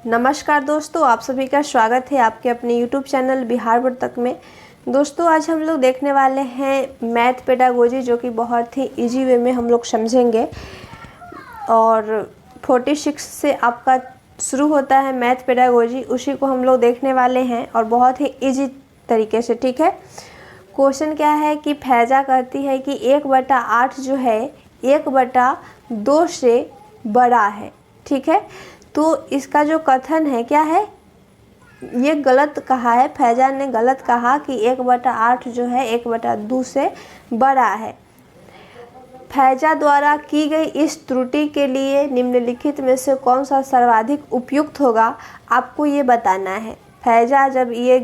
नमस्कार दोस्तों, आप सभी का स्वागत है आपके अपने YouTube चैनल बिहार बोर्ड तक में। दोस्तों आज हम लोग देखने वाले हैं मैथ पेडागोजी, जो कि बहुत ही इजी वे में हम लोग समझेंगे। और 46 से आपका शुरू होता है मैथ पेडागोजी, उसी को हम लोग देखने वाले हैं और बहुत ही इजी तरीके से। ठीक है, क्वेश्चन क्या है कि फैजा कहती है कि 1/8 जो है 1/2 से बड़ा है। ठीक है, तो इसका जो कथन है क्या है, ये गलत कहा है। फैजा ने गलत कहा कि 1/8 जो है 1/2 से बड़ा है। फैजा द्वारा की गई इस त्रुटि के लिए निम्नलिखित में से कौन सा सर्वाधिक उपयुक्त होगा, आपको ये बताना है। फैजा जब ये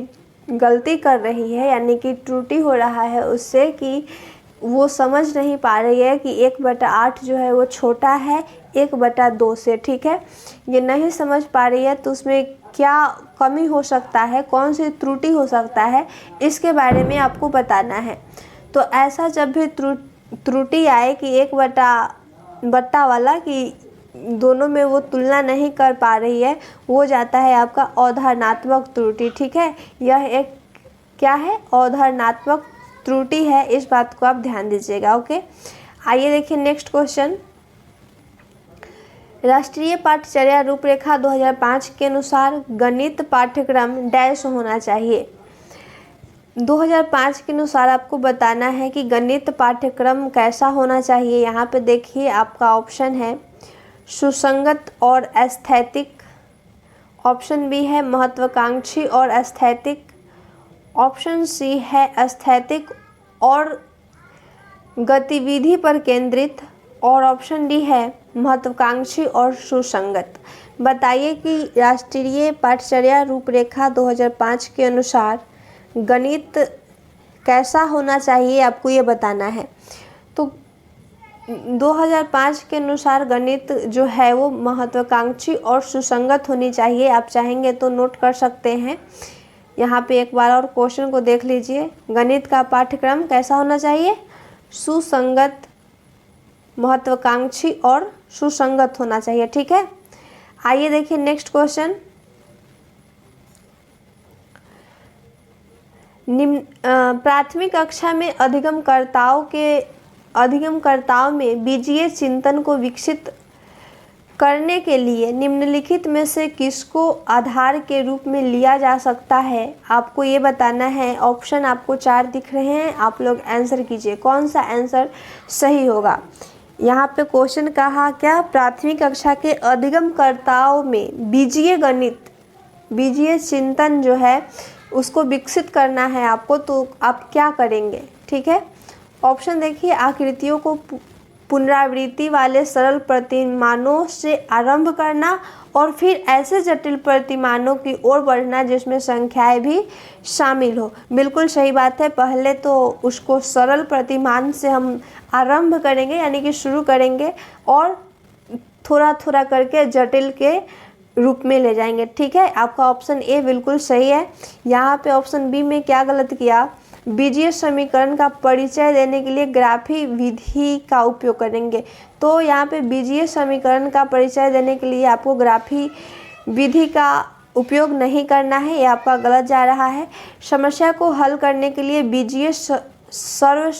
गलती कर रही है, यानी कि त्रुटि हो रहा है उससे, कि वो समझ नहीं पा रही है कि 1/8 जो है वो छोटा है 1/2 से। ठीक है, ये नहीं समझ पा रही है, तो उसमें क्या कमी हो सकता है, कौन सी त्रुटि हो सकता है, इसके बारे में आपको बताना है। तो ऐसा जब भी त्रुटि आए कि 1/बट्टा वाला, कि दोनों में वो तुलना नहीं कर पा रही है, वो जाता है आपका अवधारणात्मक त्रुटि। ठीक है, यह एक क्या है, अवधारणात्मक त्रुटि है। इस बात को आप ध्यान दीजिएगा। ओके, आइए देखिए नेक्स्ट क्वेश्चन। राष्ट्रीय पाठ्यचर्या रूपरेखा 2005 के अनुसार गणित पाठ्यक्रम डैश होना चाहिए। 2005 के अनुसार आपको बताना है कि गणित पाठ्यक्रम कैसा होना चाहिए। यहाँ पे देखिए आपका ऑप्शन है सुसंगत और एस्थेटिक, ऑप्शन बी है महत्वाकांक्षी और एस्थेटिक, ऑप्शन सी है एस्थेटिक और गतिविधि पर केंद्रित, और ऑप्शन डी है महत्वाकांक्षी और सुसंगत। बताइए कि राष्ट्रीय पाठ्यचर्या रूपरेखा 2005 के अनुसार गणित कैसा होना चाहिए, आपको ये बताना है। तो 2005 के अनुसार गणित जो है वो महत्वाकांक्षी और सुसंगत होनी चाहिए। आप चाहेंगे तो नोट कर सकते हैं। यहाँ पे एक बार और क्वेश्चन को देख लीजिए। गणित का पाठ्यक्रम कैसा होना चाहिए, सुसंगत, महत्वाकांक्षी और सुसंगत होना चाहिए। ठीक है, आइए देखिए नेक्स्ट क्वेश्चन। प्राथमिक कक्षा में अधिगमकर्ताओं में बीजीय चिंतन को विकसित करने के लिए निम्नलिखित में से किसको आधार के रूप में लिया जा सकता है, आपको ये बताना है। ऑप्शन आपको 4 दिख रहे हैं, आप लोग आंसर कीजिए कौन सा आंसर सही होगा। यहाँ पे क्वेश्चन कहा क्या, प्राथमिक कक्षा के अधिगमकर्ताओं में बीजीय गणित, बीजीय चिंतन जो है उसको विकसित करना है आपको, तो आप क्या करेंगे। ठीक है, ऑप्शन देखिए, आकृतियों को पुनरावृत्ति वाले सरल प्रतिमानों से आरंभ करना और फिर ऐसे जटिल प्रतिमानों की ओर बढ़ना जिसमें संख्याएं भी शामिल हो। बिल्कुल सही बात है, पहले तो उसको सरल प्रतिमान से हम आरंभ करेंगे, यानी कि शुरू करेंगे, और थोड़ा थोड़ा करके जटिल के रूप में ले जाएंगे। ठीक है, आपका ऑप्शन ए बिल्कुल सही है। यहाँ पे ऑप्शन बी में क्या गलत किया, बीजीय समीकरण का परिचय देने के लिए ग्राफी विधि का उपयोग करेंगे। तो यहाँ पे बीजीय समीकरण का परिचय देने के लिए आपको ग्राफी विधि का उपयोग नहीं करना है, ये आपका गलत जा रहा है। समस्या को हल करने के लिए बीजीय सर्वसमीकाओं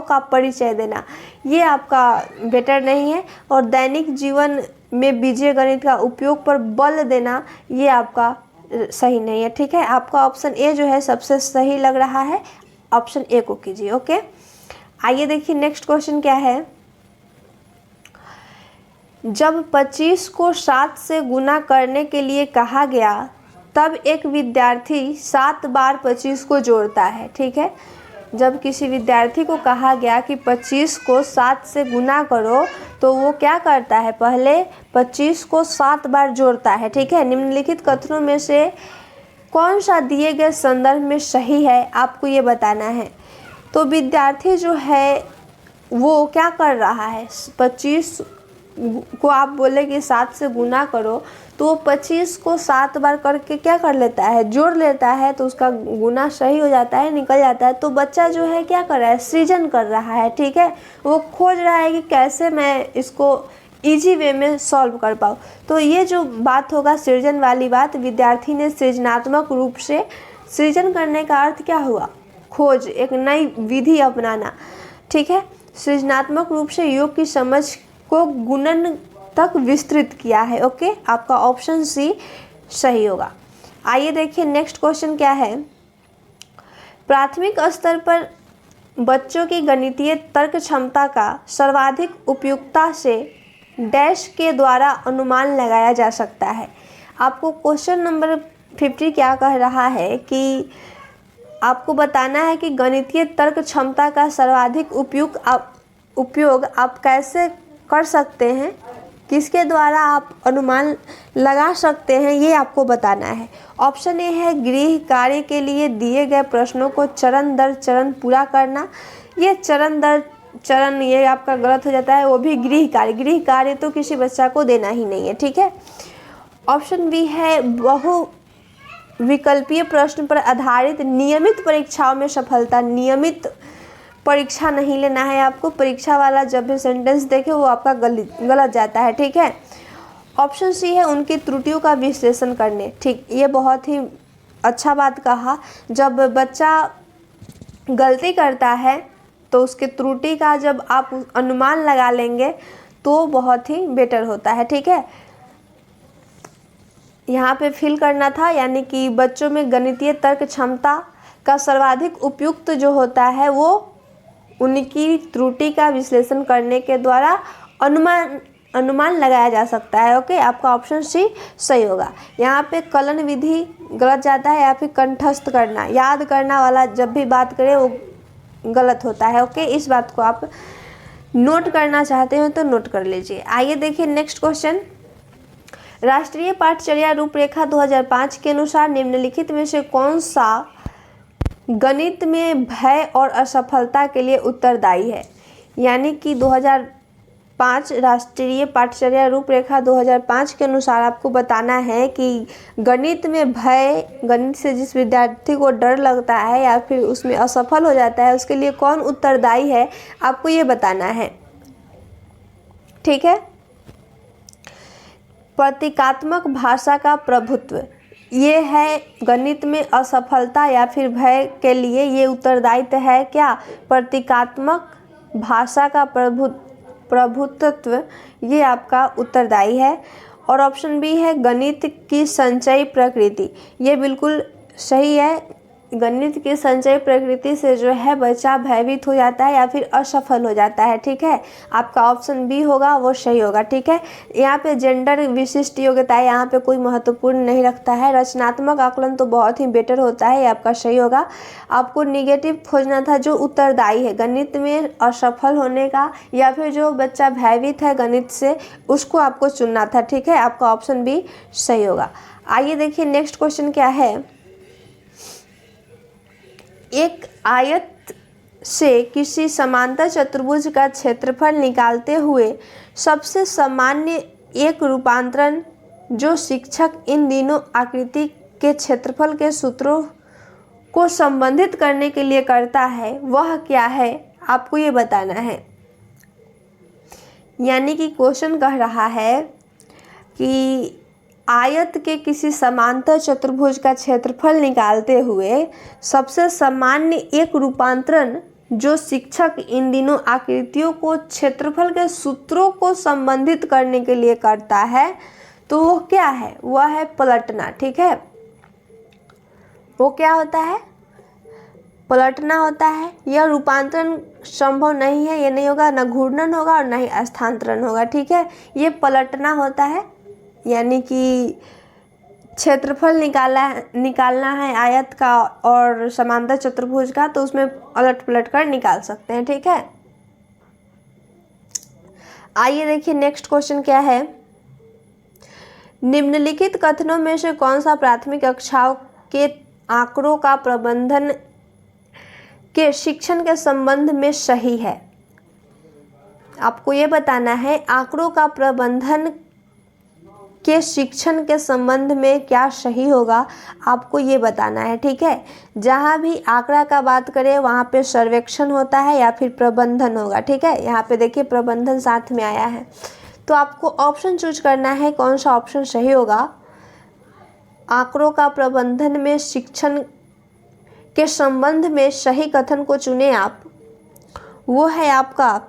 का परिचय देना, ये आपका बेटर नहीं है। और दैनिक जीवन में बीजीय गणित का उपयोग पर बल देना, ये आपका सही नहीं है। ठीक है, आपका ऑप्शन ए जो है सबसे सही लग रहा है, ऑप्शन ए को कीजिए। ओके, आइए देखिए नेक्स्ट क्वेश्चन क्या है। जब 25 को 7 से गुना करने के लिए कहा गया, तब एक विद्यार्थी 7 बार 25 को जोड़ता है। ठीक है, जब किसी विद्यार्थी को कहा गया कि 25 को 7 से गुना करो, तो वो क्या करता है, पहले 25 को 7 बार जोड़ता है। ठीक है, निम्नलिखित कथनों में से कौन सा दिए गए संदर्भ में सही है, आपको ये बताना है। तो विद्यार्थी जो है वो क्या कर रहा है, 25 को आप बोले कि 7 से गुना करो, तो वो 25 को 7 बार करके क्या कर लेता है, जोड़ लेता है, तो उसका गुना सही हो जाता है, निकल जाता है। तो बच्चा जो है क्या कर रहा है, सृजन कर रहा है। ठीक है, वो खोज रहा है कि कैसे मैं इसको इजी वे में सॉल्व कर पाओ। तो ये जो बात होगा सृजन वाली बात, विद्यार्थी ने सृजनात्मक रूप से सृजन करने का अर्थ क्या हुआ? खोज, एक नई विधि अपनाना, ठीक है। सृजनात्मक रूप से योग की समझ को गुणन तक विस्तृत किया है। ओके, आपका ऑप्शन सी सही होगा। आइए देखिए नेक्स्ट क्वेश्चन क्या है। प्राथमिक स्तर पर बच्चों की गणितीय तर्क क्षमता का सर्वाधिक उपयुक्तता से डैश के द्वारा अनुमान लगाया जा सकता है। आपको क्वेश्चन नंबर 50 क्या कह रहा है कि आपको बताना है कि गणितीय तर्क क्षमता का सर्वाधिक उपयोग आप कैसे कर सकते हैं, किसके द्वारा आप अनुमान लगा सकते हैं, ये आपको बताना है। ऑप्शन ए है गृह कार्य के लिए दिए गए प्रश्नों को चरण दर चरण पूरा करना। ये चरण दर चरण ये आपका गलत हो जाता है, वो भी गृह कार्य तो किसी बच्चा को देना ही नहीं है, ठीक है। ऑप्शन बी है बहु विकल्पीय प्रश्न पर आधारित नियमित परीक्षाओं में सफलता। नियमित परीक्षा नहीं लेना है आपको, परीक्षा वाला जब भी सेंटेंस देखे वो आपका गलत जाता है, ठीक है। ऑप्शन सी है उनकी त्रुटियों का विश्लेषण करने। ठीक, ये बहुत ही अच्छा बात कहा। जब बच्चा गलती करता है तो उसके त्रुटि का जब आप अनुमान लगा लेंगे तो बहुत ही बेटर होता है, ठीक है। यहाँ पे फिल करना था, यानी कि बच्चों में गणितीय तर्क क्षमता का सर्वाधिक उपयुक्त जो होता है वो उनकी त्रुटि का विश्लेषण करने के द्वारा अनुमान लगाया जा सकता है। ओके, आपका ऑप्शन सी सही होगा। यहाँ पे कलन विधि गलत जाता है, या फिर कंठस्थ करना, याद करना वाला जब भी बात करें वो गलत होता है। ओके, इस बात को आप नोट करना चाहते हो तो नोट कर लीजिए। आइए देखिए नेक्स्ट क्वेश्चन। राष्ट्रीय पाठचर्या रूपरेखा 2005 के अनुसार निम्नलिखित में से कौन सा गणित में भय और असफलता के लिए उत्तरदायी है? यानी कि 2005 राष्ट्रीय पाठचर्या रूपरेखा 2005 के अनुसार आपको बताना है कि गणित में भय, गणित से जिस विद्यार्थी को डर लगता है या फिर उसमें असफल हो जाता है, उसके लिए कौन उत्तरदायी है, आपको ये बताना है, ठीक है। प्रतीकात्मक भाषा का प्रभुत्व, ये है गणित में असफलता या फिर भय के लिए ये उत्तरदायित्व है क्या? प्रतीकात्मक भाषा का प्रभुत्व, ये आपका उत्तरदायी है। और ऑप्शन बी है गणित की संचयी प्रकृति, ये बिल्कुल सही है। गणित की संचयी प्रकृति से जो है बच्चा भयभीत हो जाता है या फिर असफल हो जाता है, ठीक है। आपका ऑप्शन बी होगा वो सही होगा, ठीक है। यहाँ पे जेंडर विशिष्ट योग्यता यहाँ पे कोई महत्वपूर्ण नहीं रखता है। रचनात्मक आकलन तो बहुत ही बेटर होता है, ये आपका सही होगा। आपको निगेटिव खोजना था जो उत्तरदायी है गणित में असफल होने का, या फिर जो बच्चा भयभीत है गणित से, उसको आपको चुनना था, ठीक है। आपका ऑप्शन बी सही होगा। आइए देखिए नेक्स्ट क्वेश्चन क्या है। एक आयत से किसी समांतर चतुर्भुज का क्षेत्रफल निकालते हुए सबसे सामान्य एक रूपांतरण जो शिक्षक इन दिनों आकृति के क्षेत्रफल के सूत्रों को संबंधित करने के लिए करता है वह क्या है, आपको ये बताना है। यानी कि क्वेश्चन कह रहा है कि आयत के किसी समांतर चतुर्भुज का क्षेत्रफल निकालते हुए सबसे सामान्य एक रूपांतरण जो शिक्षक इन दिनों आकृतियों को क्षेत्रफल के सूत्रों को संबंधित करने के लिए करता है, तो वो क्या है? वह है पलटना, ठीक है। वो क्या होता है? पलटना होता है। यह रूपांतरण संभव नहीं है, ये नहीं होगा, ना घूर्णन होगा और ना ही स्थानांतरण होगा, ठीक है। ये पलटना होता है, यानी कि क्षेत्रफल निकालना है आयत का और समांतर चतुर्भुज का, तो उसमें उलट पलट कर निकाल सकते हैं, ठीक है। आइए देखिए नेक्स्ट क्वेश्चन क्या है। निम्नलिखित कथनों में से कौन सा प्राथमिक कक्षाओं के आंकड़ों का प्रबंधन के शिक्षण के संबंध में सही है? आपको ये बताना है आंकड़ों का प्रबंधन के शिक्षण के संबंध में क्या सही होगा, आपको ये बताना है, ठीक है। जहाँ भी आंकड़ा का बात करें वहाँ पे सर्वेक्षण होता है या फिर प्रबंधन होगा, ठीक है। यहाँ पे देखिए प्रबंधन साथ में आया है, तो आपको ऑप्शन चूज करना है, कौन सा ऑप्शन सही होगा। आंकड़ों का प्रबंधन में शिक्षण के संबंध में सही कथन को चुने आप। वो है आपका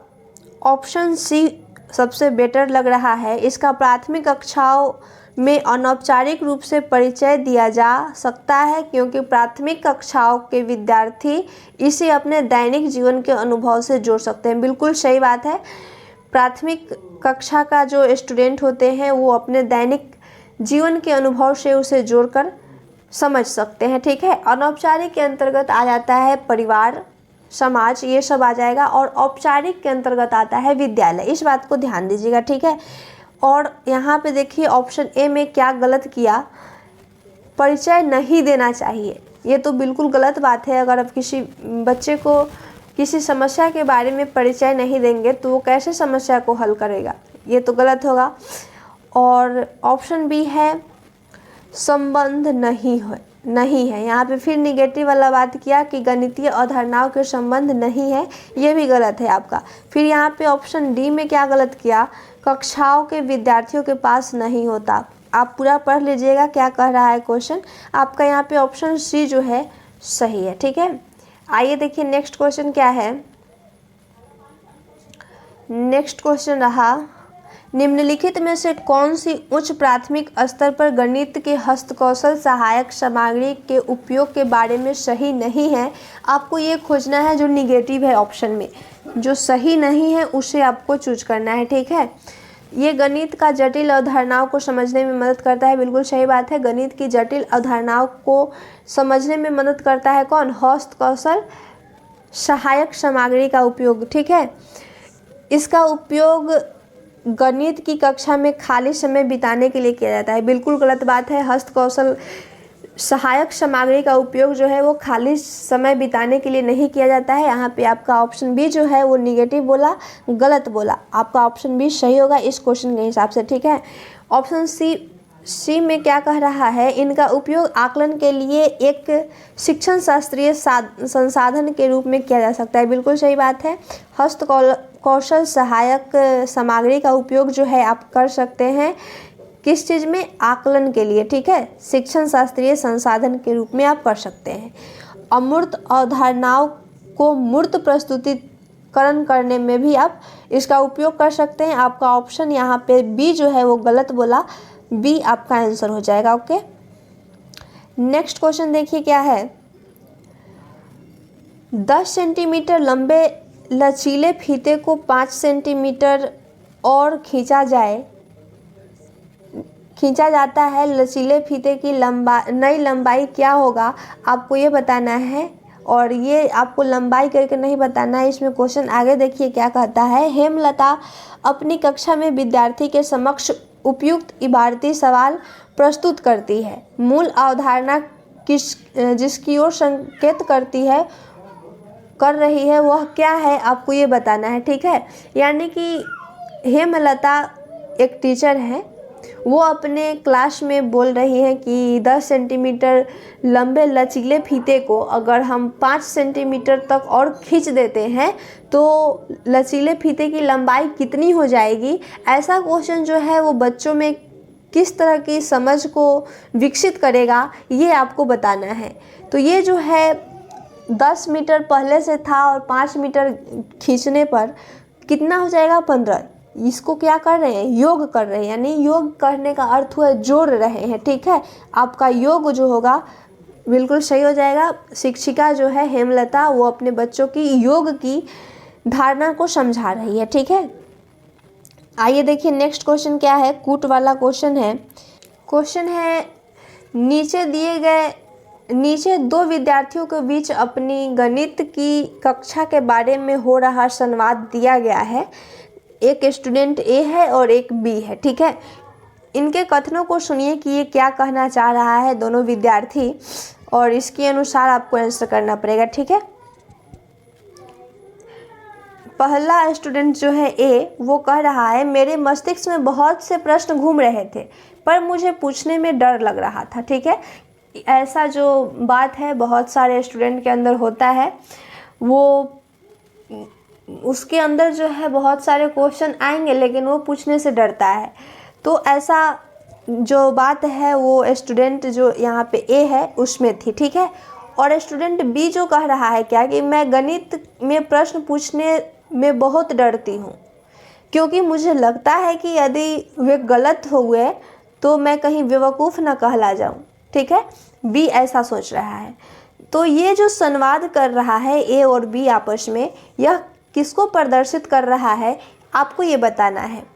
ऑप्शन सी सबसे बेटर लग रहा है। इसका प्राथमिक कक्षाओं में अनौपचारिक रूप से परिचय दिया जा सकता है, क्योंकि प्राथमिक कक्षाओं के विद्यार्थी इसे अपने दैनिक जीवन के अनुभव से जोड़ सकते हैं। बिल्कुल सही बात है। प्राथमिक कक्षा का जो स्टूडेंट होते हैं वो अपने दैनिक जीवन के अनुभव से उसे जोड़कर समझ सकते हैं। ठीक है। अनौपचारिक के अंतर्गत आ जाता है परिवार, समाज, ये सब आ जाएगा, और औपचारिक के अंतर्गत आता है विद्यालय। इस बात को ध्यान दीजिएगा। ठीक है। और यहाँ पे देखिए ऑप्शन ए में क्या गलत किया, परिचय नहीं देना चाहिए। ये तो बिल्कुल गलत बात है। अगर आप किसी बच्चे को किसी समस्या के बारे में परिचय नहीं देंगे तो वो कैसे समस्या को हल करेगा, ये तो गलत होगा। और ऑप्शन बी है संबंध नहीं है। यहाँ पे फिर निगेटिव वाला बात किया कि गणितीय अवधारणाओं के संबंध नहीं है, ये भी गलत है आपका। फिर यहाँ पे ऑप्शन डी में क्या गलत किया, कक्षाओं के विद्यार्थियों के पास नहीं होता। आप पूरा पढ़ लीजिएगा क्या कह रहा है क्वेश्चन। आपका यहाँ पे ऑप्शन सी जो है सही है। ठीक है। आइए देखिए नेक्स्ट क्वेश्चन क्या है। नेक्स्ट क्वेश्चन रहा, निम्नलिखित में से कौन सी उच्च प्राथमिक स्तर पर गणित के हस्तकौशल सहायक सामग्री के उपयोग के बारे में सही नहीं है। आपको ये खोजना है जो निगेटिव है ऑप्शन में, जो सही नहीं है उसे आपको चूज करना है। ठीक है। ये गणित का जटिल अवधारणाओं को समझने में मदद करता है। बिल्कुल सही बात है। गणित की जटिल अवधारणाओं को समझने में मदद करता है कौन, हस्तकौशल सहायक सामग्री का उपयोग। ठीक है। इसका उपयोग गणित की कक्षा में खाली समय बिताने के लिए किया जाता है। बिल्कुल गलत बात है। हस्तकौशल सहायक सामग्री का उपयोग जो है वो खाली समय बिताने के लिए नहीं किया जाता है। यहाँ पे आपका ऑप्शन बी जो है वो निगेटिव बोला, गलत बोला। आपका ऑप्शन बी सही होगा इस क्वेश्चन के हिसाब से। ठीक है। ऑप्शन सी में क्या कह रहा है, इनका उपयोग आकलन के लिए एक शिक्षण शास्त्रीय संसाधन के रूप में किया जा सकता है। बिल्कुल सही बात है। हस्तकौशल सहायक सामग्री का उपयोग जो है आप कर सकते हैं किस चीज़ में, आकलन के लिए। ठीक है। शिक्षण शास्त्रीय संसाधन के रूप में आप कर सकते हैं। अमूर्त अवधारणाओं को मूर्त प्रस्तुतिकरण करने में भी आप इसका उपयोग कर सकते हैं। आपका ऑप्शन यहाँ पे बी जो है वो गलत बोला, बी आपका आंसर हो जाएगा। ओके। नेक्स्ट क्वेश्चन देखिए क्या है, 10 सेंटीमीटर लंबे लचीले फीते को 5 सेंटीमीटर और खींचा जाता है। लचीले फीते की नई लंबाई क्या होगा, आपको ये बताना है। और ये आपको लंबाई करके नहीं बताना है। इसमें क्वेश्चन आगे देखिए क्या कहता है, हेमलता अपनी कक्षा में विद्यार्थी के समक्ष उपयुक्त इबारती सवाल प्रस्तुत करती है। मूल अवधारणा जिसकी ओर संकेत कर रही है वह क्या है, आपको ये बताना है। ठीक है। यानी कि हेमलता एक टीचर है, वो अपने क्लास में बोल रही है कि 10 सेंटीमीटर लंबे लचीले फीते को अगर हम 5 सेंटीमीटर तक और खींच देते हैं तो लचीले फीते की लंबाई कितनी हो जाएगी। ऐसा क्वेश्चन जो है वो बच्चों में किस तरह की समझ को विकसित करेगा, ये आपको बताना है। तो ये जो है 10 मीटर पहले से था और 5 मीटर खींचने पर कितना हो जाएगा, 15। इसको क्या कर रहे हैं, योग कर रहे हैं। यानी योग करने का अर्थ हुआ जोड़ रहे हैं। ठीक है। आपका योग जो होगा बिल्कुल सही हो जाएगा। शिक्षिका जो है हेमलता वो अपने बच्चों की योग की धारणा को समझा रही है। ठीक है। आइए देखिए नेक्स्ट क्वेश्चन क्या है, कूट वाला क्वेश्चन है। क्वेश्चन है नीचे दो विद्यार्थियों के बीच अपनी गणित की कक्षा के बारे में हो रहा संवाद दिया गया है। एक स्टूडेंट ए है और एक बी है। ठीक है। इनके कथनों को सुनिए कि ये क्या कहना चाह रहा है दोनों विद्यार्थी, और इसके अनुसार आपको आंसर करना पड़ेगा। ठीक है। पहला स्टूडेंट जो है ए, वो कह रहा है मेरे मस्तिष्क में बहुत से प्रश्न घूम रहे थे पर मुझे पूछने में डर लग रहा था। ठीक है। ऐसा जो बात है बहुत सारे स्टूडेंट के अंदर होता है, वो उसके अंदर जो है बहुत सारे क्वेश्चन आएंगे लेकिन वो पूछने से डरता है। तो ऐसा जो बात है वो स्टूडेंट जो यहाँ पे ए है उसमें थी, ठीक है। और स्टूडेंट बी जो कह रहा है क्या कि मैं गणित में प्रश्न पूछने में बहुत डरती हूँ क्योंकि मुझे लगता है कि यदि वे गलत हुए तो मैं कहीं बेवकूफ़ ना कहला जाऊँ, ठीक है। बी ऐसा सोच रहा है। तो ये जो संवाद कर रहा है ए और बी आपस में, यह किसको प्रदर्शित कर रहा है आपको ये बताना है।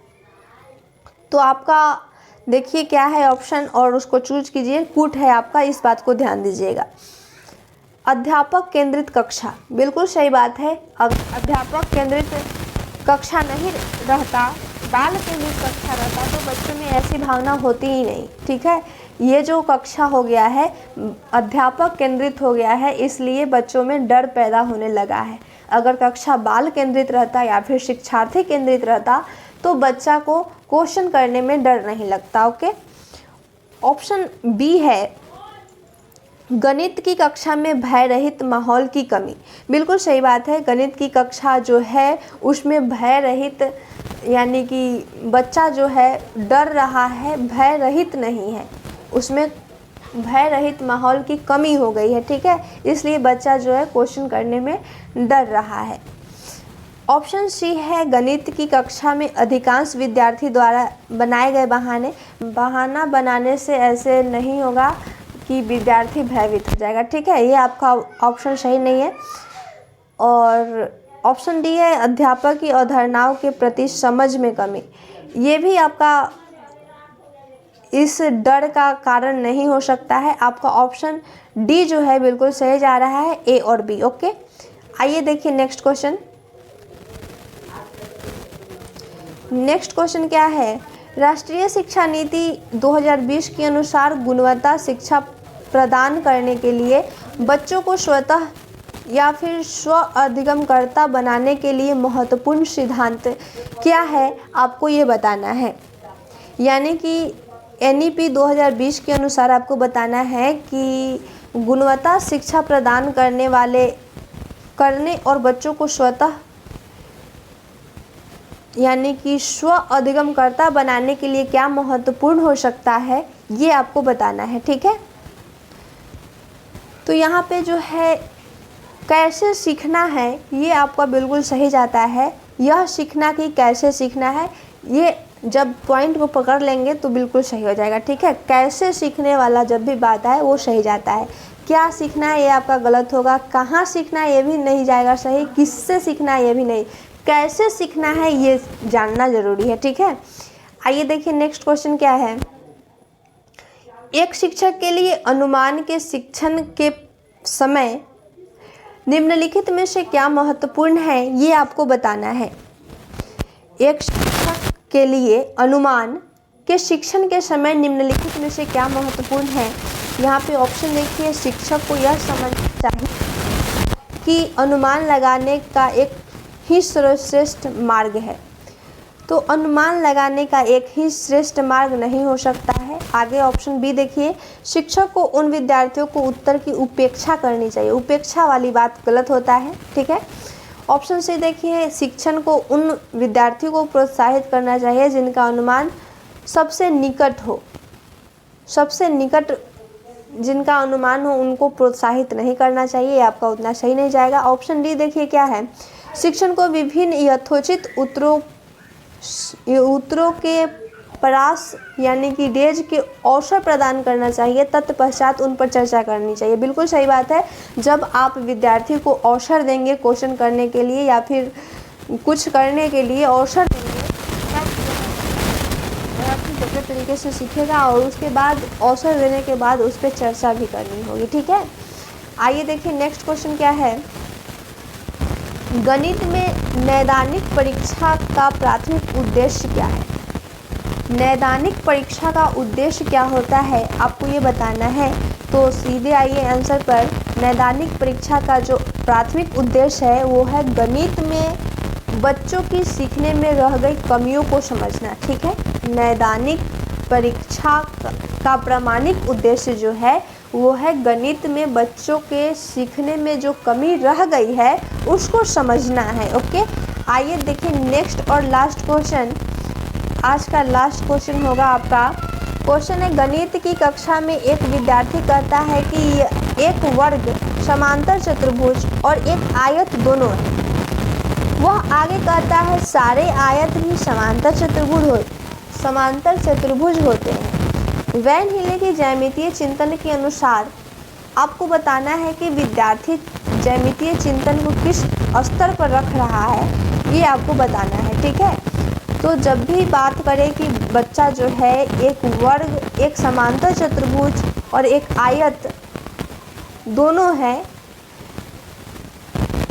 तो आपका देखिए क्या है ऑप्शन और उसको चूज कीजिए। कूट है आपका, इस बात को ध्यान दीजिएगा। अध्यापक केंद्रित कक्षा, बिल्कुल सही बात है। अध्यापक केंद्रित कक्षा नहीं रहता, बाल केंद्रित कक्षा रहता तो बच्चों में ऐसी भावना होती ही नहीं, ठीक है। ये जो कक्षा हो गया है अध्यापक केंद्रित हो गया है, इसलिए बच्चों में डर पैदा होने लगा है। अगर कक्षा बाल केंद्रित रहता या फिर शिक्षार्थी केंद्रित रहता तो बच्चा को क्वेश्चन करने में डर नहीं लगता। ओके, ऑप्शन बी है गणित की कक्षा में भय रहित माहौल की कमी, बिल्कुल सही बात है। गणित की कक्षा जो है उसमें भय रहित यानी कि बच्चा जो है डर रहा है, भय रहित नहीं है, उसमें भय रहित माहौल की कमी हो गई है, ठीक है। इसलिए बच्चा जो है क्वेश्चन करने में डर रहा है। ऑप्शन सी है गणित की कक्षा में अधिकांश विद्यार्थी द्वारा बनाए गए बहाना बनाने से ऐसे नहीं होगा कि विद्यार्थी भयभीत हो जाएगा, ठीक है। ये आपका ऑप्शन सही नहीं है। और ऑप्शन डी है अध्यापक की अवधारणाओं के प्रति समझ में कमी, ये भी आपका इस डर का कारण नहीं हो सकता है। आपका ऑप्शन डी जो है बिल्कुल सही जा रहा है, ए और बी। ओके, आइए देखिए नेक्स्ट क्वेश्चन। नेक्स्ट क्वेश्चन क्या है, राष्ट्रीय शिक्षा नीति 2020 के अनुसार गुणवत्ता शिक्षा प्रदान करने के लिए बच्चों को स्वतः या फिर स्व अधिगमकर्ता बनाने के लिए महत्वपूर्ण सिद्धांत क्या है आपको ये बताना है। यानी कि एनईपी 2020 के अनुसार आपको बताना है कि गुणवत्ता शिक्षा प्रदान करने और बच्चों को स्वतः यानी कि स्व अधिगमकर्ता बनाने के लिए क्या महत्वपूर्ण हो सकता है, ये आपको बताना है, ठीक है। तो यहाँ पे जो है कैसे सीखना है ये आपका बिल्कुल सही जाता है। यह सीखना कि कैसे सीखना है, ये जब पॉइंट को पकड़ लेंगे तो बिल्कुल सही हो जाएगा, ठीक है। कैसे सीखने वाला जब भी बात आए वो सही जाता है। क्या सीखना है ये आपका गलत होगा, कहाँ सीखना है ये भी नहीं जाएगा सही, किससे सीखना है ये भी नहीं, कैसे सीखना है ये जानना ज़रूरी है, ठीक है। आइए देखिए नेक्स्ट क्वेश्चन क्या है। एक शिक्षक के लिए अनुमान के शिक्षण के समय निम्नलिखित में से क्या महत्वपूर्ण है ये आपको बताना है। एक शिक्षक के लिए अनुमान के शिक्षण के समय निम्नलिखित में से क्या महत्वपूर्ण है। यहाँ पे ऑप्शन देखिए, शिक्षक को यह समझना चाहिए कि अनुमान लगाने का एक ही सर्वश्रेष्ठ मार्ग है। तो अनुमान लगाने का एक ही श्रेष्ठ मार्ग नहीं हो सकता है। आगे ऑप्शन बी देखिए, शिक्षक को उन विद्यार्थियों को उत्तर की उपेक्षा करनी चाहिए। उपेक्षा वाली बात गलत होता है, ठीक है। ऑप्शन सी देखिए, शिक्षण को उन विद्यार्थियों को प्रोत्साहित करना चाहिए जिनका अनुमान सबसे निकट हो। सबसे निकट जिनका अनुमान हो उनको प्रोत्साहित नहीं करना चाहिए, आपका उतना सही नहीं जाएगा। ऑप्शन डी देखिए क्या है, शिक्षण को विभिन्न यथोचित उत्तरों के परास यानी कि डेज के अवसर प्रदान करना चाहिए, तत्पश्चात उन पर चर्चा करनी चाहिए। बिल्कुल सही बात है। जब आप विद्यार्थी को अवसर देंगे क्वेश्चन करने के लिए या फिर कुछ करने के लिए अवसर देंगे तब विद्यार्थी बेहतर तरीके से सीखेगा और उसके बाद अवसर देने के बाद उस पर चर्चा भी करनी होगी, ठीक है। आइए देखिए नेक्स्ट क्वेश्चन क्या है। गणित में नैदानिक परीक्षा का प्राथमिक उद्देश्य क्या है। नैदानिक परीक्षा का उद्देश्य क्या होता है आपको ये बताना है। तो सीधे आइए आंसर पर। नैदानिक परीक्षा का जो प्राथमिक उद्देश्य है वो है गणित में बच्चों की सीखने में रह गई कमियों को समझना, ठीक है। नैदानिक परीक्षा का प्रामाणिक उद्देश्य जो है वो है गणित में बच्चों के सीखने में जो कमी रह गई है उसको समझना है। ओके, आइए देखिए नेक्स्ट और लास्ट क्वेश्चन। आज का लास्ट क्वेश्चन होगा आपका। क्वेश्चन है, गणित की कक्षा में एक विद्यार्थी कहता है कि एक वर्ग समांतर चतुर्भुज और एक आयत दोनों है। वह आगे कहता है सारे आयत भी समांतर चतुर्भुज होते हैं। वैन हीले की ज्यामितीय चिंतन के अनुसार आपको बताना है कि विद्यार्थी ज्यामितीय चिंतन को किस स्तर पर रख रहा है, ये आपको बताना है। ठीक है, तो जब भी बात करें कि बच्चा जो है एक वर्ग, एक समांतर चतुर्भुज और एक आयत दोनों है,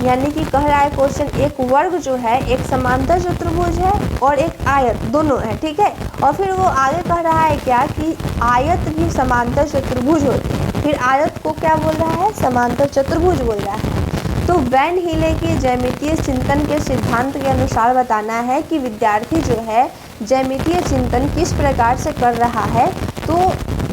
यानी कि कह रहा है क्वेश्चन एक वर्ग जो है एक समांतर चतुर्भुज है और एक आयत दोनों है। ठीक है, और फिर वो आगे कह रहा है क्या कि आयत भी समांतर चतुर्भुज होते हैं। फिर आयत को क्या बोल रहा है, समांतर चतुर्भुज बोल रहा है। तो वैन हीले के ज्यामितीय चिंतन के सिद्धांत के अनुसार बताना है कि विद्यार्थी जो है ज्यामितीय चिंतन किस प्रकार से कर रहा है। तो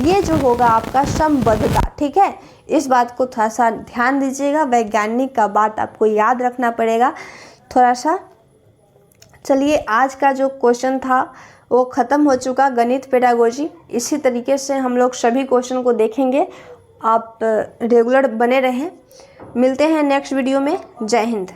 ये जो होगा आपका समबद्धता। ठीक है, इस बात को थोड़ा सा ध्यान दीजिएगा, वैज्ञानिक का बात आपको याद रखना पड़ेगा थोड़ा सा। चलिए, आज का जो क्वेश्चन था वो ख़त्म हो चुका, गणित पेडागोजी। इसी तरीके से हम लोग सभी क्वेश्चन को देखेंगे। आप रेगुलर बने रहें। मिलते हैं नेक्स्ट वीडियो में। जय हिंद।